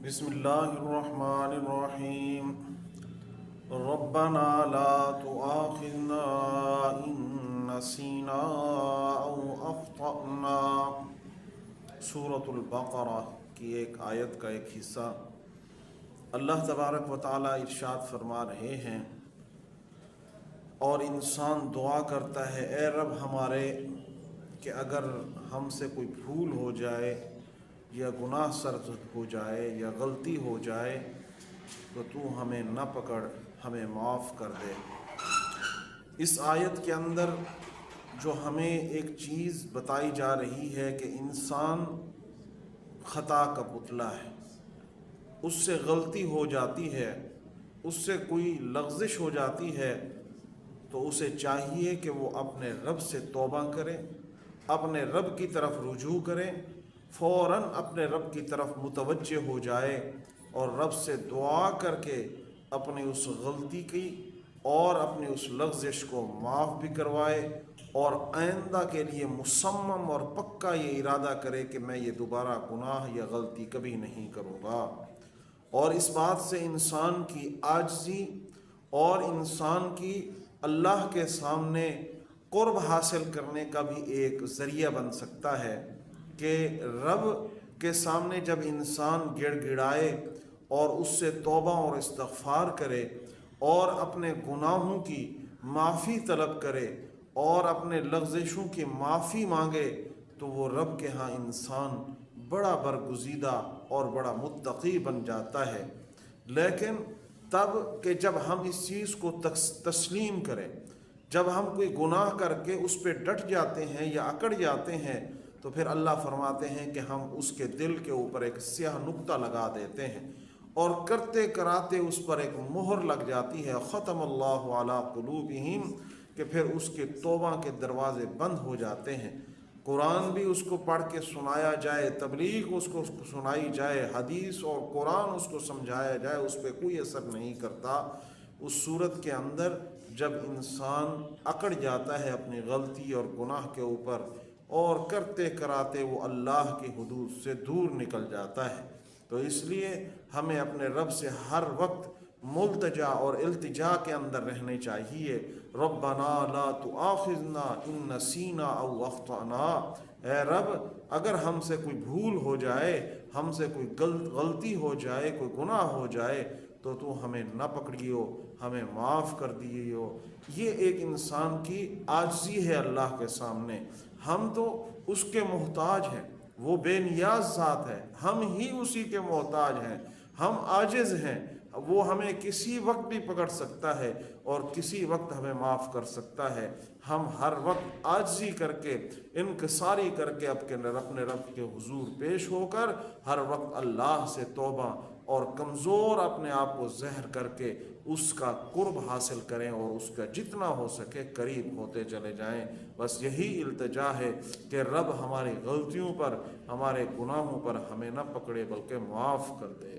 بسم اللہ الرحمن الرحیم ربنا لا تؤاخذنا ان نسینا او اخطأنا۔ سورۃ البقرہ کی ایک آیت کا ایک حصہ اللہ تبارک و تعالی ارشاد فرما رہے ہیں، اور انسان دعا کرتا ہے اے رب ہمارے کہ اگر ہم سے کوئی بھول ہو جائے یا گناہ سرزد ہو جائے یا غلطی ہو جائے تو تو ہمیں نہ پکڑ، ہمیں معاف کر دے۔ اس آیت کے اندر جو ہمیں ایک چیز بتائی جا رہی ہے کہ انسان خطا کا پتلا ہے، اس سے غلطی ہو جاتی ہے، اس سے کوئی لغزش ہو جاتی ہے تو اسے چاہیے کہ وہ اپنے رب سے توبہ کرے، اپنے رب کی طرف رجوع کرے، فوراً اپنے رب کی طرف متوجہ ہو جائے اور رب سے دعا کر کے اپنی اس غلطی کی اور اپنی اس لغزش کو معاف بھی کروائے، اور آئندہ کے لیے مصمم اور پکا یہ ارادہ کرے کہ میں یہ دوبارہ گناہ یا غلطی کبھی نہیں کروں گا۔ اور اس بات سے انسان کی عاجزی اور انسان کی اللہ کے سامنے قرب حاصل کرنے کا بھی ایک ذریعہ بن سکتا ہے کہ رب کے سامنے جب انسان گڑ گڑائے اور اس سے توبہ اور استغفار کرے اور اپنے گناہوں کی معافی طلب کرے اور اپنے لغزشوں کی معافی مانگے تو وہ رب کے ہاں انسان بڑا برگزیدہ اور بڑا متقی بن جاتا ہے۔ لیکن تب کہ جب ہم اس چیز کو تسلیم کریں، جب ہم کوئی گناہ کر کے اس پہ ڈٹ جاتے ہیں یا اکڑ جاتے ہیں تو پھر اللہ فرماتے ہیں کہ ہم اس کے دل کے اوپر ایک سیاہ نقطہ لگا دیتے ہیں اور کرتے کراتے اس پر ایک مہر لگ جاتی ہے، ختم اللہ علی قلوبہم، کہ پھر اس کے توبہ کے دروازے بند ہو جاتے ہیں۔ قرآن بھی اس کو پڑھ کے سنایا جائے، تبلیغ اس کو سنائی جائے، حدیث اور قرآن اس کو سمجھایا جائے، اس پہ کوئی اثر نہیں کرتا۔ اس صورت کے اندر جب انسان اکڑ جاتا ہے اپنی غلطی اور گناہ کے اوپر اور کرتے کراتے وہ اللہ کی حدود سے دور نکل جاتا ہے، تو اس لیے ہمیں اپنے رب سے ہر وقت ملتجا اور التجا کے اندر رہنے چاہیے۔ ربنا لا تؤاخذنا ان نسینا او اخطأنا، اے رب اگر ہم سے کوئی بھول ہو جائے، ہم سے کوئی غلطی ہو جائے، کوئی گناہ ہو جائے تو تو ہمیں نہ پکڑیو، ہمیں معاف کر دیو۔ یہ ایک انسان کی عاجزی ہے اللہ کے سامنے۔ ہم تو اس کے محتاج ہیں، وہ بے نیاز ذات ہے، ہم ہی اسی کے محتاج ہیں، ہم عاجز ہیں، وہ ہمیں کسی وقت بھی پکڑ سکتا ہے اور کسی وقت ہمیں معاف کر سکتا ہے۔ ہم ہر وقت عاجزی کر کے، انکساری کر کے اپنے رب کے حضور پیش ہو کر ہر وقت اللہ سے توبہ اور کمزور اپنے آپ کو زہر کر کے اس کا قرب حاصل کریں اور اس کا جتنا ہو سکے قریب ہوتے چلے جائیں۔ بس یہی التجا ہے کہ رب ہماری غلطیوں پر، ہمارے گناہوں پر ہمیں نہ پکڑے بلکہ معاف کر دے۔